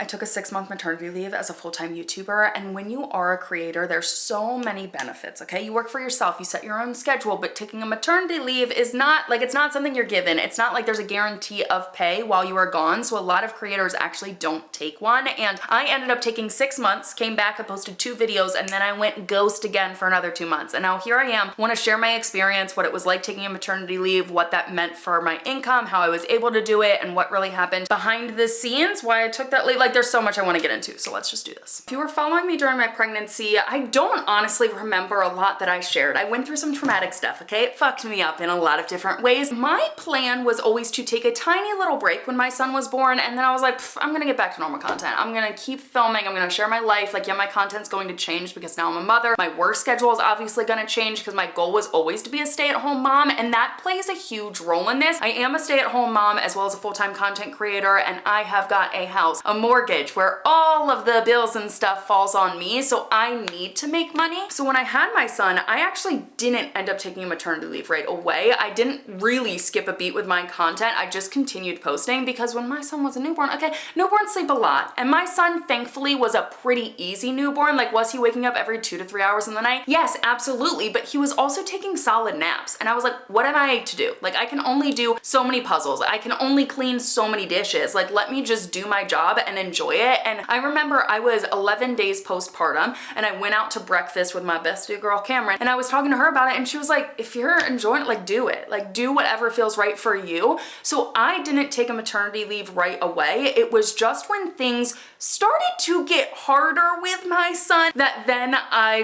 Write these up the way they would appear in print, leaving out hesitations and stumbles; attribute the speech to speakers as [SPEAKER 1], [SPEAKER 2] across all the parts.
[SPEAKER 1] I took a 6-month maternity leave as a full-time YouTuber, and when you are a creator, there's so many benefits, okay? You work for yourself, you set your own schedule, but taking a maternity leave is not, like, it's not something you're given. It's not like there's a guarantee of pay while you are gone, so a lot of creators actually don't take one, and I ended up taking 6 months, came back, I posted 2 videos, and then I went ghost again for another 2 months, and now here I am, want to share my experience, what it was like taking a maternity leave, what that meant for my income, how I was able to do it, and what really happened behind the scenes, why I took that leave. Like, there's so much I want to get into, so let's just do this. If you were following me during my pregnancy, I don't honestly remember a lot that I shared. I went through some traumatic stuff, okay? It fucked me up in a lot of different ways. My plan was always to take a tiny little break when my son was born, and then I was like, I'm gonna get back to normal content. I'm gonna keep filming, I'm gonna share my life. Like, yeah, my content's going to change because now I'm a mother. My work schedule is obviously gonna change because my goal was always to be a stay-at-home mom, and that plays a huge role in this. I am a stay-at-home mom as well as a full-time content creator, and I have got a house, a mortgage, where all of the bills and stuff falls on me, so I need to make money. So when I had my son, I actually didn't end up taking a maternity leave right away. I didn't really skip a beat with my content. I just continued posting because when my son was a newborn, okay, newborns sleep a lot, and my son thankfully was a pretty easy newborn. Like, was he waking up every 2 to 3 hours in the night? Yes, absolutely, but he was also taking solid naps, and I was like, what am I to do? Like, I can only do so many puzzles. I can only clean so many dishes. Like, let me just do my job and enjoy it. And I remember I was 11 days postpartum, and I went out to breakfast with my bestie girl, Cathrin, and I was talking to her about it, and she was like, if you're enjoying it, like, do it. Like, do whatever feels right for you. So I didn't take a maternity leave right away. It was just when things started to get harder with my son that then I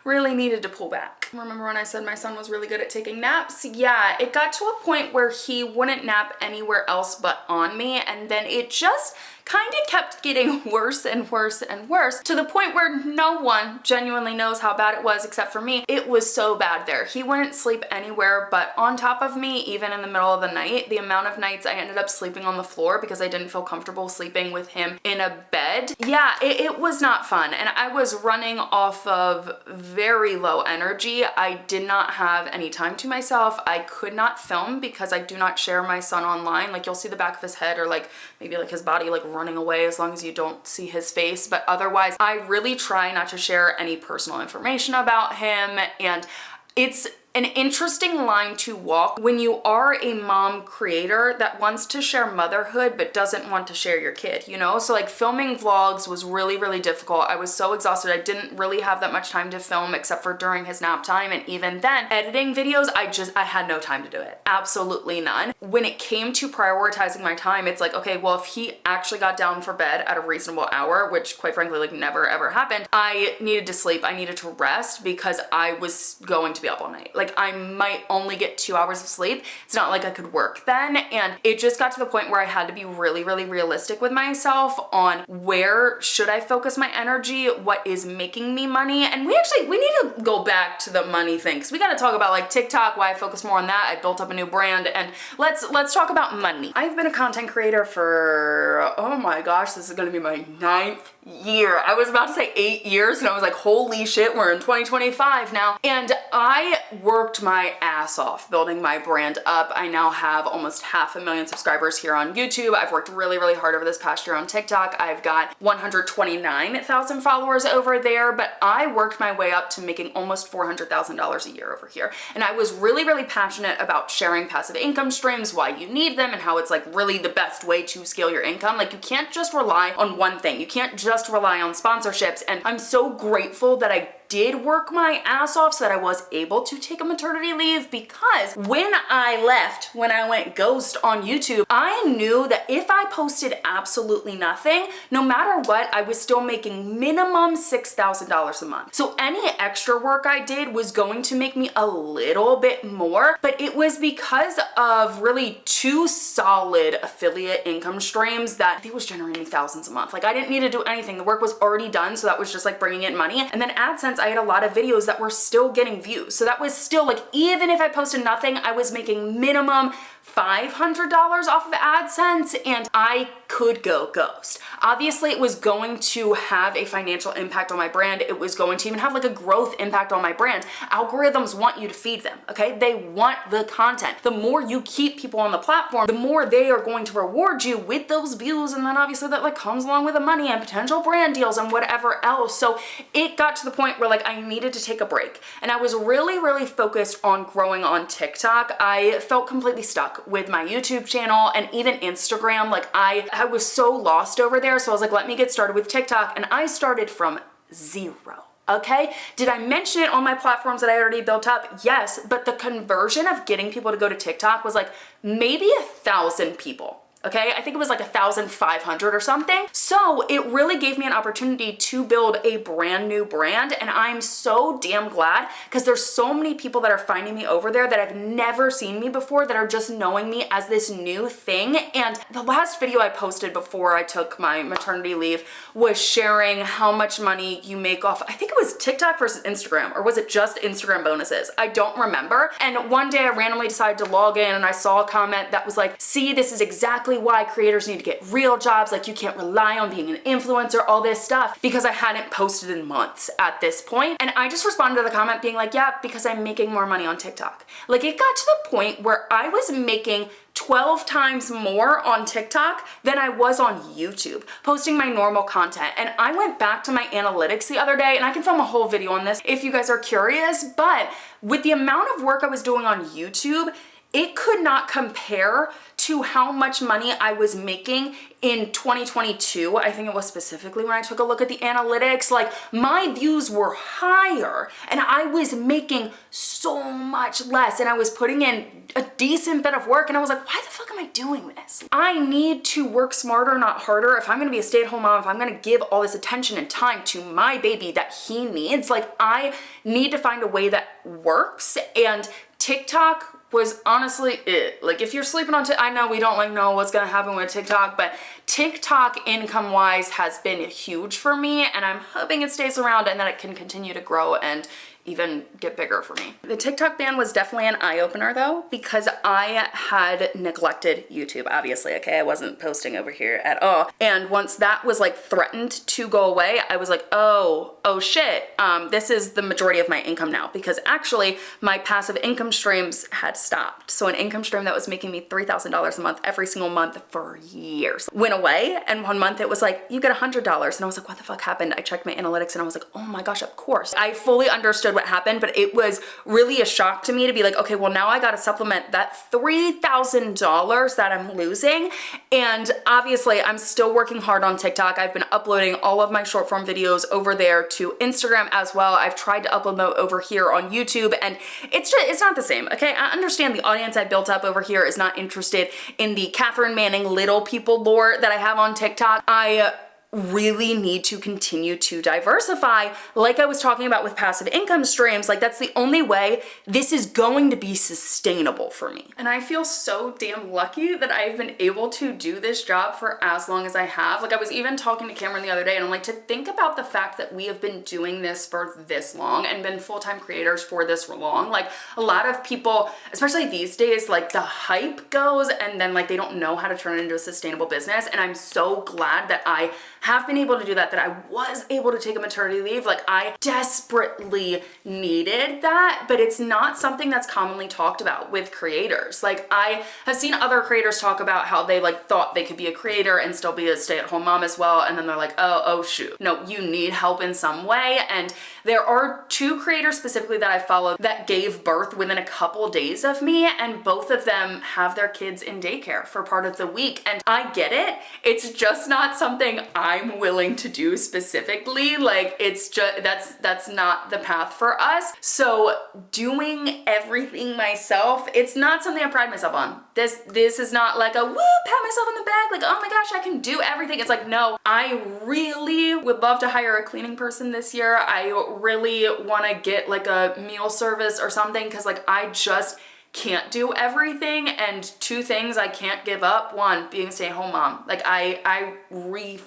[SPEAKER 1] really needed to pull back. Remember when I said my son was really good at taking naps? Yeah, it got to a point where he wouldn't nap anywhere else but on me, and then it just kind of kept getting worse and worse and worse to the point where no one genuinely knows how bad it was except for me. It was so bad there. He wouldn't sleep anywhere but on top of me, even in the middle of the night. The amount of nights I ended up sleeping on the floor because I didn't feel comfortable sleeping with him in a bed. Yeah, it was not fun, and I was running off of very low energy. I did not have any time to myself. I could not film because I do not share my son online. Like, you'll see the back of his head or like maybe like his body like running away as long as you don't see his face, but otherwise I really try not to share any personal information about him, and it's an interesting line to walk when you are a mom creator that wants to share motherhood but doesn't want to share your kid, you know? So like, filming vlogs was really difficult. I was so exhausted. I didn't really have that much time to film except for during his nap time, and even then, editing videos, I had no time to do it. Absolutely none. When it came to prioritizing my time, it's like, okay, well, if he actually got down for bed at a reasonable hour, which quite frankly like never ever happened, I needed to sleep. I needed to rest because I was going to be up all night. Like, I might only get 2 hours of sleep. It's not like I could work then. And it just got to the point where I had to be really realistic with myself on where should I focus my energy, what is making me money. And we need to go back to the money thing, because we got to talk about like TikTok, why I focus more on that. I built up a new brand, and let's talk about money. I've been a content creator for, oh my gosh, this is gonna be my 9th year. I was about to say 8 years, and I was like, holy shit, we're in 2025 now. And I worked my ass off building my brand up. I now have almost 500,000 subscribers here on YouTube. I've worked really hard over this past year on TikTok. I've got 129,000 followers over there, but I worked my way up to making almost $400,000 a year over here. And I was really passionate about sharing passive income streams, why you need them, and how it's like really the best way to scale your income. Like, you can't just rely on one thing. You can't just rely on sponsorships. And I'm so grateful that I did work my ass off so that I was able to take a maternity leave, because when I left, when I went ghost on YouTube, I knew that if I posted absolutely nothing, no matter what, I was still making minimum $6,000 a month. So any extra work I did was going to make me a little bit more, but it was because of really 2 solid affiliate income streams that it was generating me thousands a month. Like, I didn't need to do anything. The work was already done, so that was just like bringing in money. And then AdSense, I had a lot of videos that were still getting views. So that was still like, even if I posted nothing, I was making minimum $500 off of AdSense and I could go ghost. Obviously it was going to have a financial impact on my brand. It was going to even have like a growth impact on my brand. Algorithms want you to feed them, okay? They want the content. The more you keep people on the platform, the more they are going to reward you with those views, and then obviously that like comes along with the money and potential brand deals and whatever else. So it got to the point where like I needed to take a break, and I was really focused on growing on TikTok. I felt completely stuck with my YouTube channel and even Instagram. Like I was so lost over there. So I was like, let me get started with TikTok, and I started from zero. Okay, did I mention it on my platforms that I already built up? Yes, but the conversion of getting people to go to TikTok was like maybe 1,000 people. Okay, I think it was like 1,500 or something. So it really gave me an opportunity to build a brand new brand, and I'm so damn glad because there's so many people that are finding me over there that have never seen me before, that are just knowing me as this new thing. And the last video I posted before I took my maternity leave was sharing how much money you make off, I think it was TikTok versus Instagram, or was it just Instagram bonuses? I don't remember. And one day I randomly decided to log in and I saw a comment that was like, see, this is exactly why creators need to get real jobs. Like you can't rely on being an influencer, all this stuff, because I hadn't posted in months at this point. And I just responded to the comment being like, yeah, because I'm making more money on TikTok. Like it got to the point where I was making 12 times more on TikTok than I was on YouTube, posting my normal content. And I went back to my analytics the other day, and I can film a whole video on this if you guys are curious, but with the amount of work I was doing on YouTube, it could not compare to how much money I was making in 2022. I think it was specifically when I took a look at the analytics. Like my views were higher and I was making so much less, and I was putting in a decent bit of work, and I was like, why the fuck am I doing this? I need to work smarter, not harder. If I'm gonna be a stay-at-home mom, if I'm gonna give all this attention and time to my baby that he needs, like I need to find a way that works. And TikTok was honestly it. Like if you're sleeping on I know we don't like know what's gonna happen with TikTok, but TikTok income wise has been huge for me, and I'm hoping it stays around and that it can continue to grow and even get bigger for me. The TikTok ban was definitely an eye-opener though, because I had neglected YouTube, obviously, okay? I wasn't posting over here at all. And once that was like threatened to go away, I was like, oh shit, this is the majority of my income now, because actually my passive income streams had stopped. So an income stream that was making me $3,000 a month every single month for years went away. And one month it was like, you get $100. And I was like, what the fuck happened? I checked my analytics and I was like, oh my gosh, of course. I fully understood what happened, but it was really a shock to me to be like, okay, well now I gotta supplement that $3,000 that I'm losing. And obviously I'm still working hard on TikTok. I've been uploading all of my short form videos over there to Instagram as well. I've tried to upload them over here on YouTube, and it's not the same, okay? I understand the audience I built up over here is not interested in the Cathrin Manning little people lore that I have on TikTok. I really need to continue to diversify, like I was talking about with passive income streams. Like that's the only way this is going to be sustainable for me. And I feel so damn lucky that I've been able to do this job for as long as I have. Like I was even talking to Cameron the other day, and I'm like, to think about the fact that we have been doing this for this long and been full-time creators for this long. Like a lot of people, especially these days, like the hype goes and then like they don't know how to turn it into a sustainable business. And I'm so glad that I have been able to do that I was able to take a maternity leave. Like I desperately needed that, but it's not something that's commonly talked about with creators. Like I have seen other creators talk about how they like thought they could be a creator and still be a stay-at-home mom as well, and then they're like, oh shoot, no, you need help in some way. And there are two creators specifically that I follow that gave birth within a couple days of me, and both of them have their kids in daycare for part of the week. And I get it. It's just not something I'm willing to do specifically. Like it's just, that's not the path for us. So doing everything myself, it's not something I pride myself on. This is not like a woo, pat myself on the back, like, oh my gosh, I can do everything. It's like, no, I really would love to hire a cleaning person this year. I really want to get like a meal service or something, because like I just can't do everything. And two things I can't give up: one, being a stay-at-home mom. Like I refuse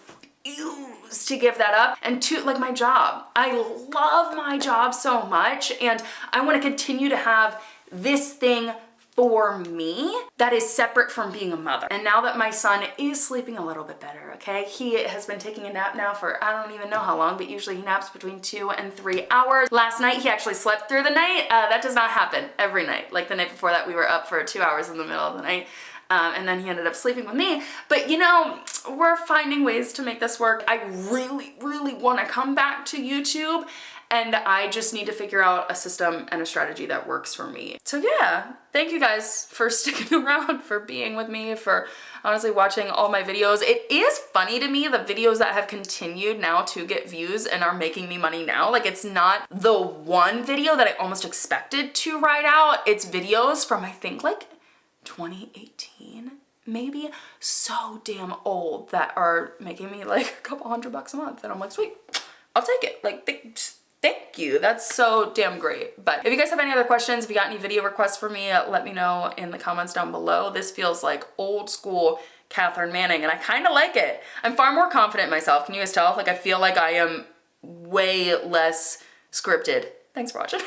[SPEAKER 1] to give that up. And two, like my job. I love my job so much, and I want to continue to have this thing for me that is separate from being a mother. And now that my son is sleeping a little bit better, okay? He has been taking a nap now for I don't even know how long, but usually he naps between 2 and 3 hours. Last night he actually slept through the night. That does not happen every night. Like the night before that we were up for 2 hours in the middle of the night. And then he ended up sleeping with me. But you know, we're finding ways to make this work. I really, really want to come back to YouTube, and I just need to figure out a system and a strategy that works for me. So yeah, thank you guys for sticking around, for being with me, for honestly watching all my videos. It is funny to me, the videos that have continued now to get views and are making me money now. Like, it's not the one video that I almost expected to write out. It's videos from, I think, like 2018, maybe, so damn old, that are making me like a couple $100 a month. And I'm like, sweet, I'll take it. Like, thank you. That's so damn great. But if you guys have any other questions, if you got any video requests for me, let me know in the comments down below. This feels like old school Cathrin Manning, and I kind of like it. I'm far more confident in myself. Can you guys tell? Like, I feel like I am way less scripted. Thanks for watching.